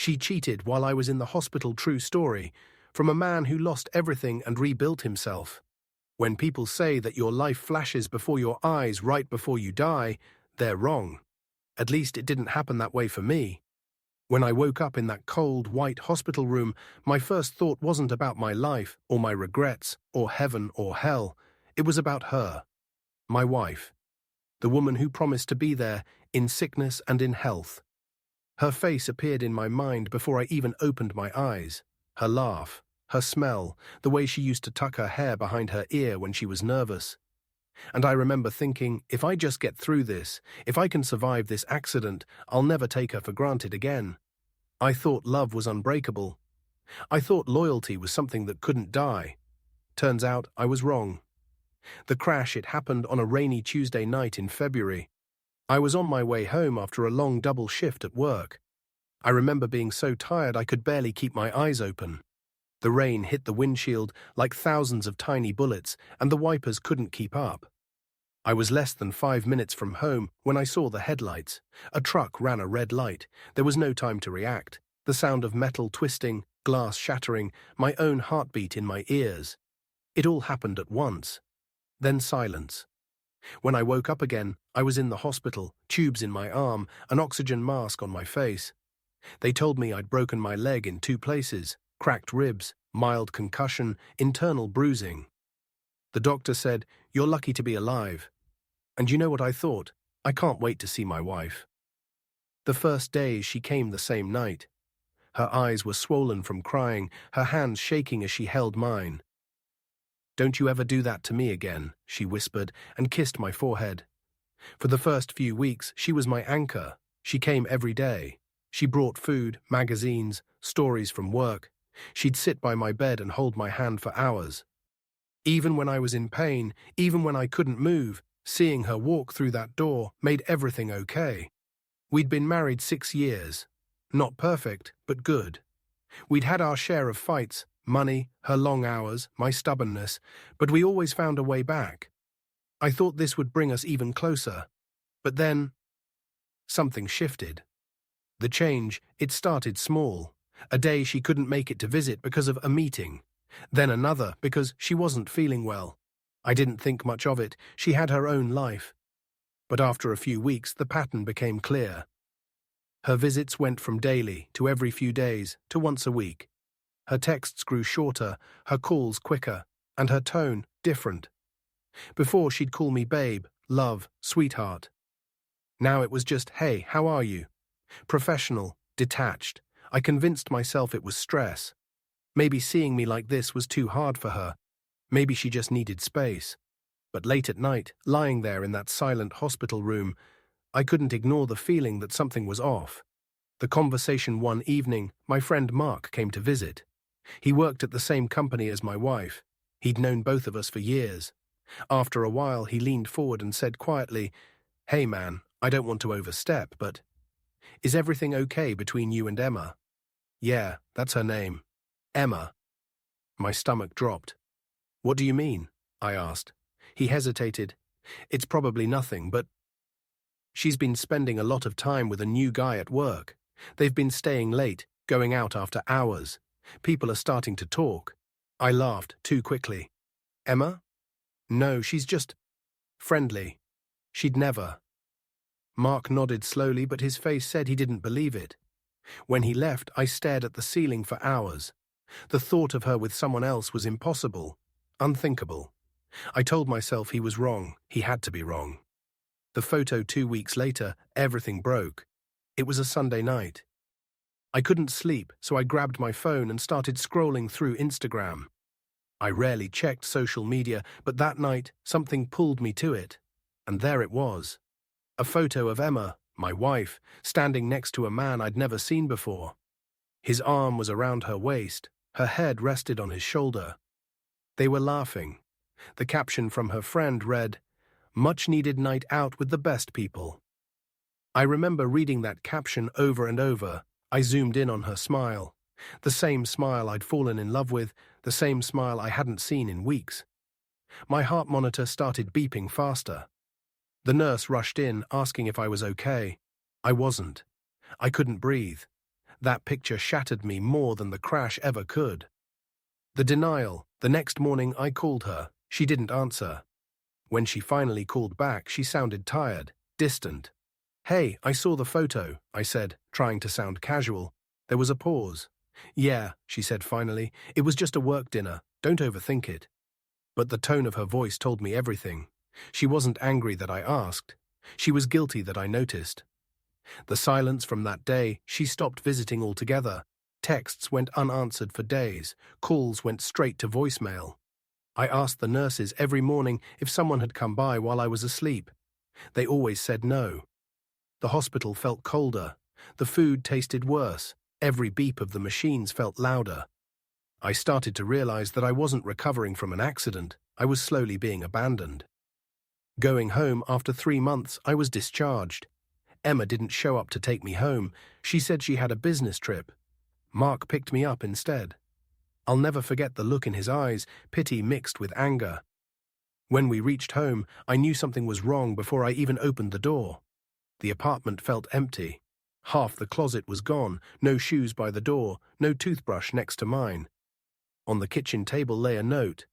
She cheated while I was in the hospital. True story, from a man who lost everything and rebuilt himself. When people say that your life flashes before your eyes right before you die, they're wrong. At least it didn't happen that way for me. When I woke up in that cold, white hospital room, my first thought wasn't about my life, or my regrets, or heaven or hell. It was about her, my wife, the woman who promised to be there in sickness and in health. Her face appeared in my mind before I even opened my eyes. Her laugh, her smell, the way she used to tuck her hair behind her ear when she was nervous. And I remember thinking, if I just get through this, if I can survive this accident, I'll never take her for granted again. I thought love was unbreakable. I thought loyalty was something that couldn't die. Turns out I was wrong. The crash, it happened on a rainy Tuesday night in February. I was on my way home after a long double shift at work. I remember being so tired I could barely keep my eyes open. The rain hit the windshield like thousands of tiny bullets, and the wipers couldn't keep up. I was less than 5 minutes from home when I saw the headlights. A truck ran a red light. There was no time to react. The sound of metal twisting, glass shattering, my own heartbeat in my ears. It all happened at once. Then silence. When I woke up again, I was in the hospital, tubes in my arm, an oxygen mask on my face. They told me I'd broken my leg in 2 places, cracked ribs, mild concussion, internal bruising. The doctor said, "You're lucky to be alive." And you know what I thought? I can't wait to see my wife. The first days she came the same night. Her eyes were swollen from crying, her hands shaking as she held mine. "Don't you ever do that to me again," she whispered and kissed my forehead. For the first few weeks, she was my anchor. She came every day. She brought food, magazines, stories from work. She'd sit by my bed and hold my hand for hours. Even when I was in pain, even when I couldn't move, seeing her walk through that door made everything okay. We'd been married 6 years. Not perfect, but good. We'd had our share of fights, money, her long hours, my stubbornness, but we always found a way back. I thought this would bring us even closer. But then, something shifted. The change, it started small. A day she couldn't make it to visit because of a meeting. Then another because she wasn't feeling well. I didn't think much of it. She had her own life. But after a few weeks, the pattern became clear. Her visits went from daily to every few days to once a week. Her texts grew shorter, her calls quicker, and her tone different. Before, she'd call me babe, love, sweetheart. Now it was just, "Hey, how are you?" Professional, detached. I convinced myself it was stress. Maybe seeing me like this was too hard for her. Maybe she just needed space. But late at night, lying there in that silent hospital room, I couldn't ignore the feeling that something was off. The conversation one evening, my friend Mark came to visit. He worked at the same company as my wife. He'd known both of us for years. After a while, he leaned forward and said quietly, "Hey man, I don't want to overstep, but is everything okay between you and Emma?" "Yeah, that's her name. Emma." My stomach dropped. "What do you mean?" I asked. He hesitated. "It's probably nothing, but she's been spending a lot of time with a new guy at work. They've been staying late, going out after hours. People are starting to talk." I laughed too quickly. "Emma? No, she's just friendly. She'd never." Mark nodded slowly, but his face said he didn't believe it. When he left, I stared at the ceiling for hours. The thought of her with someone else was impossible, unthinkable. I told myself he was wrong. He had to be wrong. The photo 2 weeks later, everything broke. It was a Sunday night. I couldn't sleep, so I grabbed my phone and started scrolling through Instagram. I rarely checked social media, but that night, something pulled me to it. And there it was. A photo of Emma, my wife, standing next to a man I'd never seen before. His arm was around her waist, her head rested on his shoulder. They were laughing. The caption from her friend read, "Much-needed night out with the best people." I remember reading that caption over and over. I zoomed in on her smile. The same smile I'd fallen in love with, the same smile I hadn't seen in weeks. My heart monitor started beeping faster. The nurse rushed in, asking if I was okay. I wasn't. I couldn't breathe. That picture shattered me more than the crash ever could. The denial. The next morning I called her. She didn't answer. When she finally called back, she sounded tired, distant. "Hey, I saw the photo," I said, trying to sound casual. There was a pause. "Yeah," she said finally, "it was just a work dinner. Don't overthink it." But the tone of her voice told me everything. She wasn't angry that I asked. She was guilty that I noticed. The silence from that day, she stopped visiting altogether. Texts went unanswered for days. Calls went straight to voicemail. I asked the nurses every morning if someone had come by while I was asleep. They always said no. The hospital felt colder. The food tasted worse. Every beep of the machines felt louder. I started to realize that I wasn't recovering from an accident. I was slowly being abandoned. Going home after 3 months, I was discharged. Emma didn't show up to take me home. She said she had a business trip. Mark picked me up instead. I'll never forget the look in his eyes, pity mixed with anger. When we reached home, I knew something was wrong before I even opened the door. The apartment felt empty. Half the closet was gone, no shoes by the door, no toothbrush next to mine. On the kitchen table lay a note.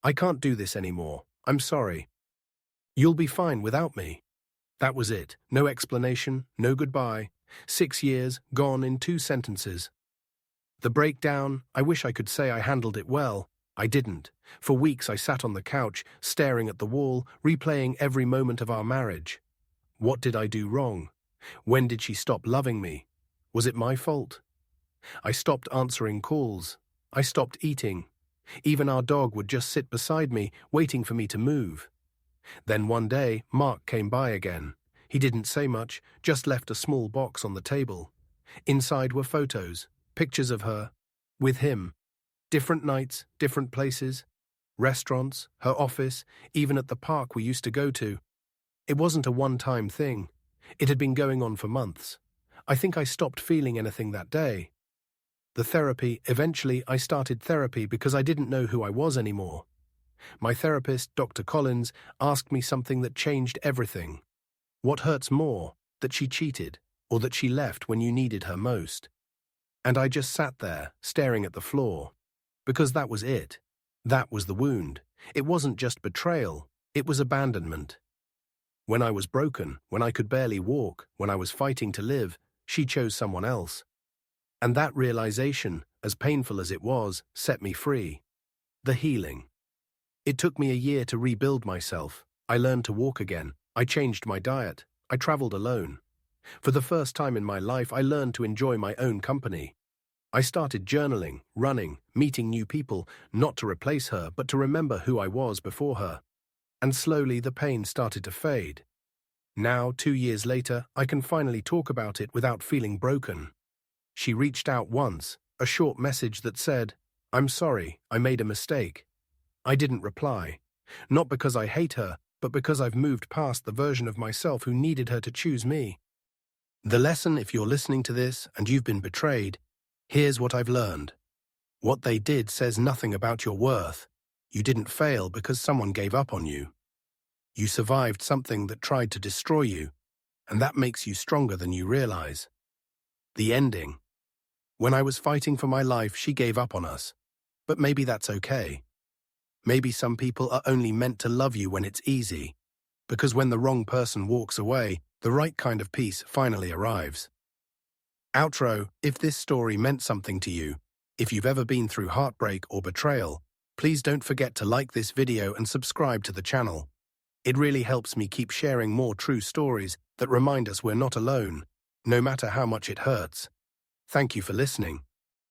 "I can't do this anymore. I'm sorry. You'll be fine without me." That was it. No explanation, no goodbye. 6 years, gone in 2 sentences. The breakdown, I wish I could say I handled it well. I didn't. For weeks I sat on the couch, staring at the wall, replaying every moment of our marriage. What did I do wrong? When did she stop loving me? Was it my fault? I stopped answering calls. I stopped eating. Even our dog would just sit beside me, waiting for me to move. Then one day, Mark came by again. He didn't say much, just left a small box on the table. Inside were photos, pictures of her, with him. Different nights, different places, restaurants, her office, even at the park we used to go to. It wasn't a one-time thing. It had been going on for months. I think I stopped feeling anything that day. Eventually I started therapy because I didn't know who I was anymore. My therapist, Dr. Collins, asked me something that changed everything. What hurts more, that she cheated, or that she left when you needed her most? And I just sat there, staring at the floor. Because that was it. That was the wound. It wasn't just betrayal, it was abandonment. When I was broken, when I could barely walk, when I was fighting to live, she chose someone else. And that realization, as painful as it was, set me free. The healing. It took me a year to rebuild myself. I learned to walk again. I changed my diet. I traveled alone. For the first time in my life, I learned to enjoy my own company. I started journaling, running, meeting new people, not to replace her, but to remember who I was before her. And slowly the pain started to fade. Now, 2 years later, I can finally talk about it without feeling broken. She reached out once, a short message that said, "I'm sorry, I made a mistake." I didn't reply. Not because I hate her, but because I've moved past the version of myself who needed her to choose me. The lesson, if you're listening to this and you've been betrayed, here's what I've learned. What they did says nothing about your worth. You didn't fail because someone gave up on you. You survived something that tried to destroy you, and that makes you stronger than you realize. The ending. When I was fighting for my life, she gave up on us. But maybe that's okay. Maybe some people are only meant to love you when it's easy, because when the wrong person walks away, the right kind of peace finally arrives. Outro. If this story meant something to you, if you've ever been through heartbreak or betrayal, please don't forget to like this video and subscribe to the channel. It really helps me keep sharing more true stories that remind us we're not alone, no matter how much it hurts. Thank you for listening.